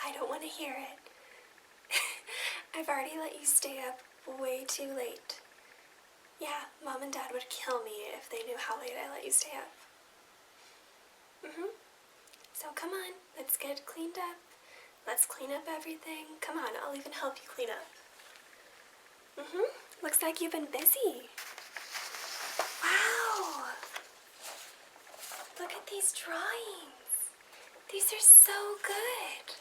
I don't want to hear it. I've already let you stay up way too late. Yeah, Mom and Dad would kill me if they knew how late I let you stay up. So come on, let's get cleaned up. Let's clean up everything. Come on, I'll even help you clean up. Looks like you've been busy. Wow! Look at these drawings. These are so good.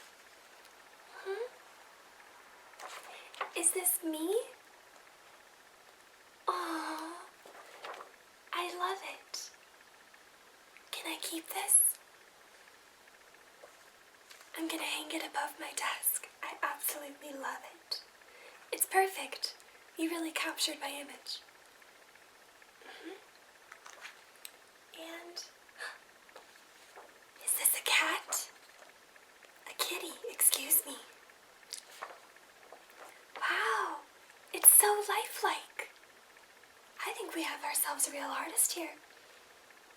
Is this me? Oh, I love it. Can I keep this? I'm gonna hang it above my desk. I absolutely love it. It's perfect. You really captured my image. And is this a cat? A kitty, excuse me. Wow, it's so lifelike. I think we have ourselves a real artist here.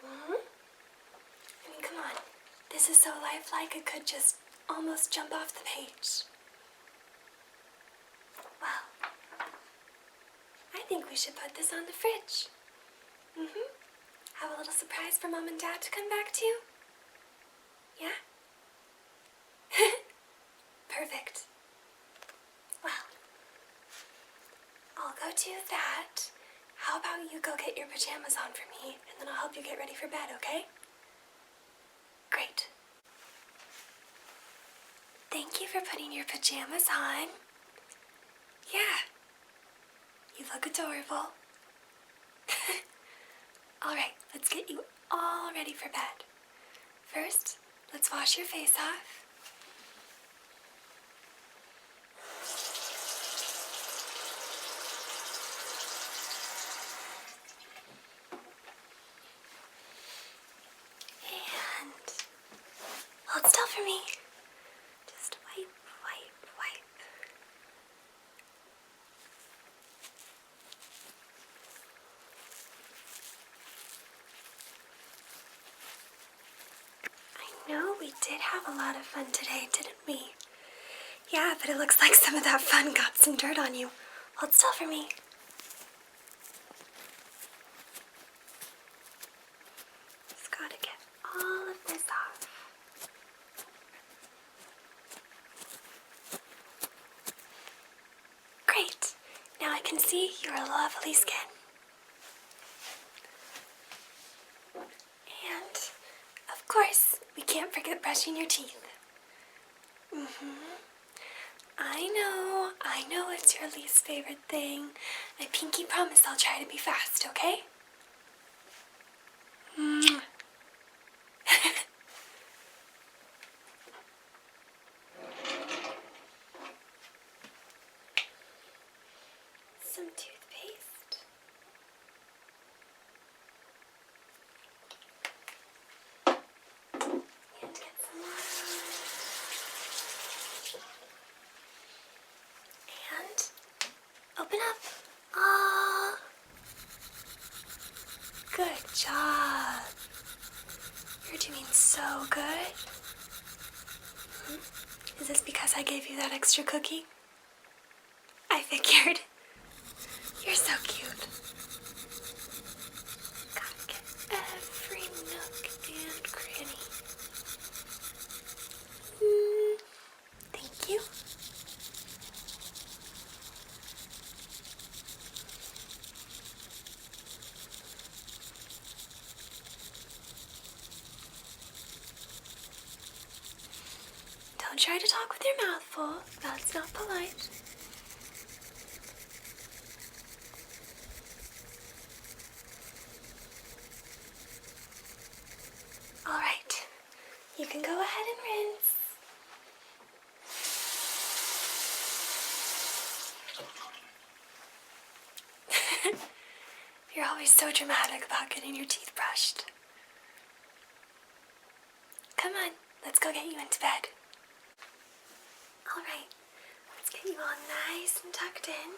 I mean, come on. This is so lifelike it could just almost jump off the page. Well, I think we should put this on the fridge. Have a little surprise for Mom and Dad to come back to. Yeah? Perfect. Well, I'll go do that. How about you go get your pajamas on for me, and then I'll help you get ready for bed, okay? Great. Thank you for putting your pajamas on. Yeah. You look adorable. Alright, let's get you all ready for bed. First, let's wash your face off. And hold still for me. Just wipe, wipe, wipe. I know we did have a lot of fun today, didn't we? Yeah, but it looks like some of that fun got some dirt on you. Hold still for me. Just gotta get all of this off. Great. Now I can see your lovely skin. And, of course, we can't forget brushing your teeth. I know it's your least favorite thing. I pinky promise I'll try to be fast, okay? Some toothpaste. And get some water. And open up. Ah, good job. You're doing so good. Is this because I gave you that extra cookie? I figured. You're so cute. Gotta get every nook and cranny. Thank you. Don't try to talk with your mouth full. That's not polite. All right. You can go ahead and rinse. You're always so dramatic about getting your teeth brushed. Come on, let's go get you into bed. All right, let's get you all nice and tucked in.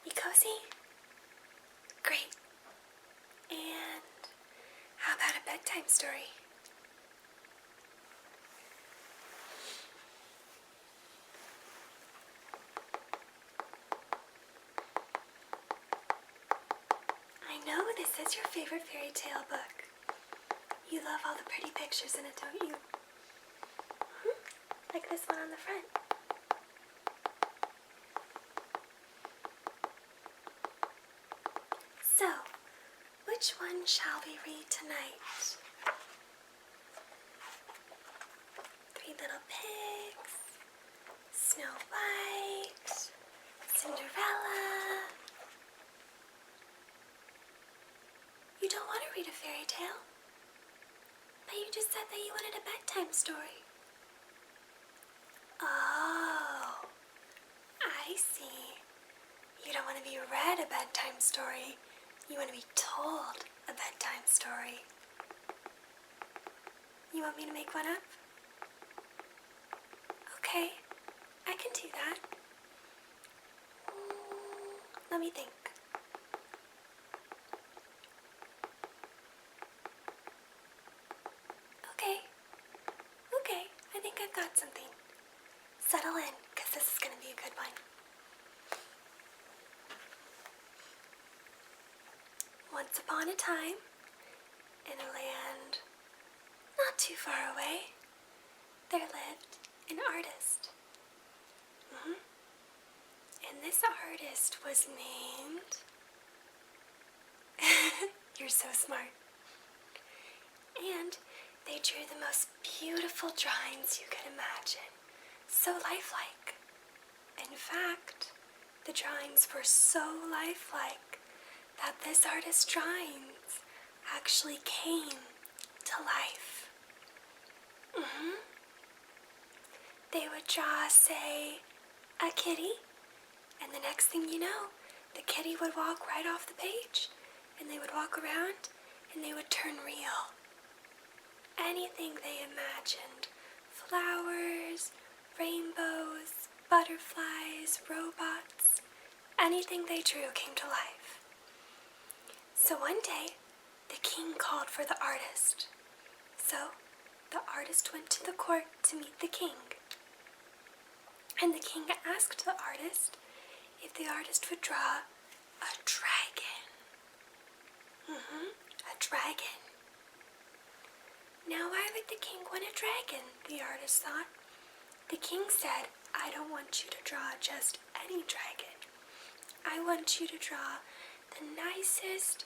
You cozy? Great. bedtime story. I know this is your favorite fairy tale book. You love all the pretty pictures in it, don't you? Like this one on the front. So, which one shall we read tonight? Three Little Pigs, Snow White, Cinderella. You don't want to read a fairy tale? But you just said that you wanted a bedtime story. Oh, I see. You don't want to be read a bedtime story. You want to be told a bedtime story. You want me to make one up? Okay, I can do that. Let me think. Okay, I think I've got something. Settle in, because this is going to be a good one. Once upon a time, in a land not too far away, there lived an artist. And this artist was named... You're so smart. And they drew the most beautiful drawings you could imagine. So lifelike. In fact, the drawings were so lifelike that this artist's drawings actually came to life. They would draw, say, a kitty, and the next thing you know, the kitty would walk right off the page, and they would walk around, and they would turn real. Anything they imagined, flowers, rainbows, butterflies, robots, anything they drew came to life. So one day, the king called for the artist. So the artist went to the court to meet the king. And the king asked the artist if the artist would draw a dragon. A dragon. Now, why would the king want a dragon? The artist thought. The king said, I don't want you to draw just any dragon. I want you to draw the nicest,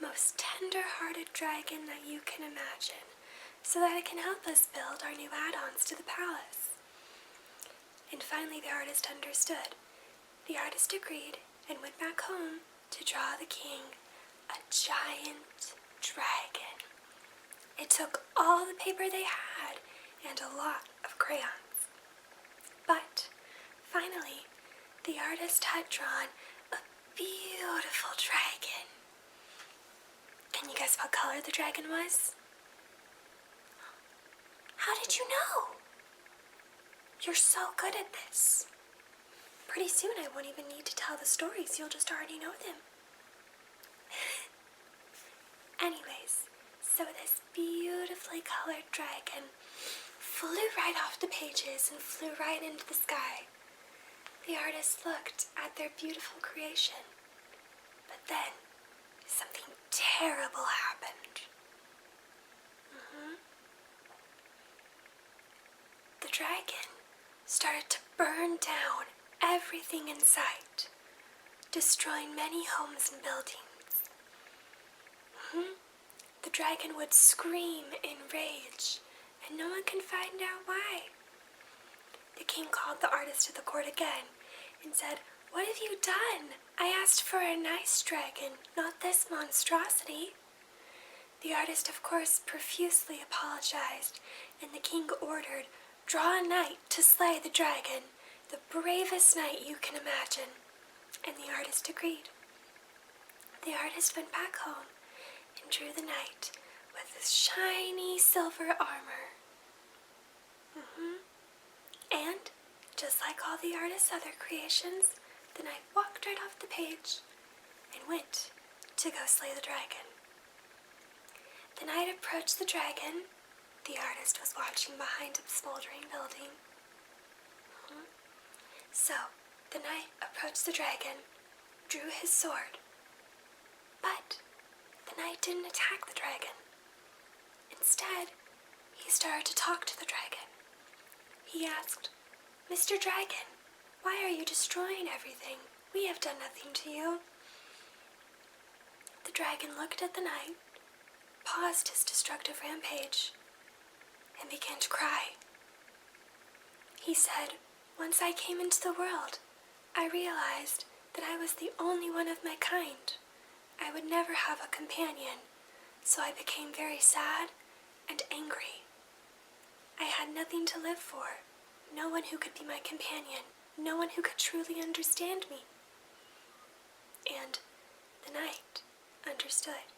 most tender-hearted dragon that you can imagine, so that it can help us build our new add-ons to the palace. And finally the artist understood. The artist agreed and went back home to draw the king a giant dragon. It took all the paper they had and a lot of crayons. But finally, the artist had drawn a beautiful dragon. Can you guess what color the dragon was? How did you know? You're so good at this. Pretty soon I won't even need to tell the stories. You'll just already know them. Anyways, so this beautifully colored dragon flew right off the pages and flew right into the sky. The artist looked at their beautiful creation. But then, something terrible happened. The dragon started to burn down everything in sight, destroying many homes and buildings. The dragon would scream in rage, and no one can find out why. The king called the artist to the court again and said, What have you done? I asked for a nice dragon, not this monstrosity. The artist, of course, profusely apologized, and the king ordered, Draw a knight to slay the dragon, the bravest knight you can imagine. And the artist agreed. The artist went back home and drew the knight with his shiny silver armor. And, just like all the artist's other creations, the knight walked right off the page and went to go slay the dragon. The the knight approached the dragon. The artist was watching behind a smoldering building. So, the knight approached the dragon, drew his sword. But the knight didn't attack the dragon. Instead, he started to talk to the dragon. He asked, "Mr. Dragon, why are you destroying everything? We have done nothing to you." The dragon looked at the knight, paused his destructive rampage, and began to cry. He said, "Once I came into the world, I realized that I was the only one of my kind. I would never have a companion, so I became very sad and angry. I had nothing to live for, no one who could be my companion, no one who could truly understand me." And the knight understood.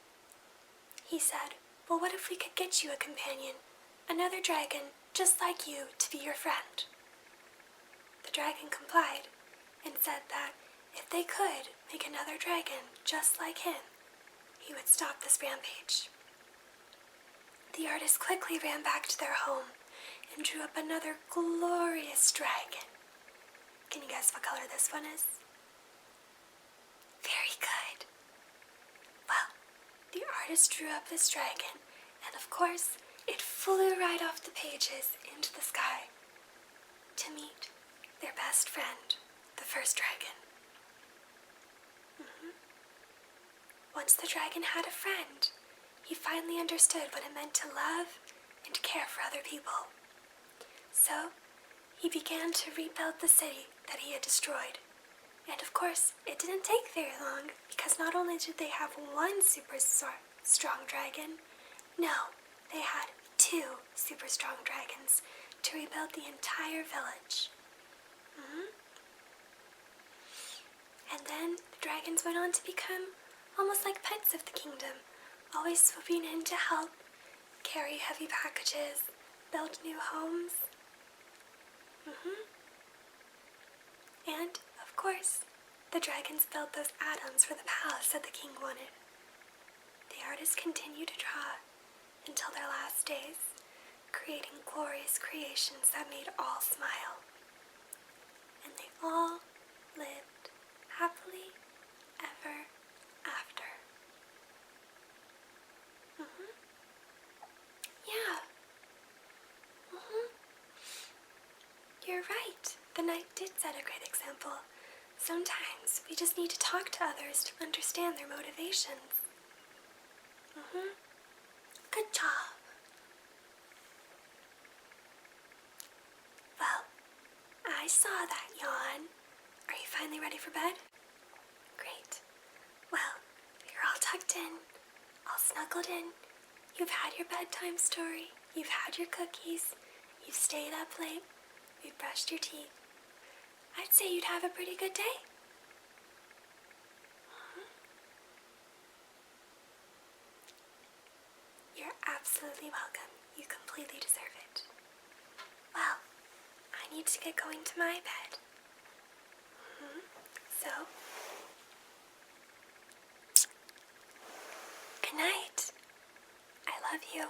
He said, "Well, what if we could get you a companion, another dragon just like you, to be your friend?" The dragon complied and said that if they could make another dragon just like him, he would stop this rampage. The artists quickly ran back to their home and drew up another glorious dragon. Can you guess what color this one is? Very good. Well, the artist drew up this dragon, and of course, it flew right off the pages into the sky to meet their best friend, the first dragon. Once the dragon had a friend, he finally understood what it meant to love and care for other people. So, he began to rebuild the city that he had destroyed. And of course, it didn't take very long, because not only did they have one super strong dragon, no, they had 2 super strong dragons to rebuild the entire village. And then the dragons went on to become almost like pets of the kingdom, always swooping in to help, carry heavy packages, build new homes. And, of course, the dragons built those atoms for the palace that the king wanted. The artists continued to draw until their last days, creating glorious creations that made all smile. And they all lived happily ever after. Yeah. You're right. The knight did set a great example. Sometimes we just need to talk to others to understand their motivations. Good job. Well, I saw that yawn. Are you finally ready for bed? Great. Well, you're all tucked in, all snuggled in. You've had your bedtime story. You've had your cookies. You've stayed up late. You've brushed your teeth. I'd say you'd have a pretty good day. You're absolutely welcome. You completely deserve it. Well, I need to get going to my bed. So, good night. I love you.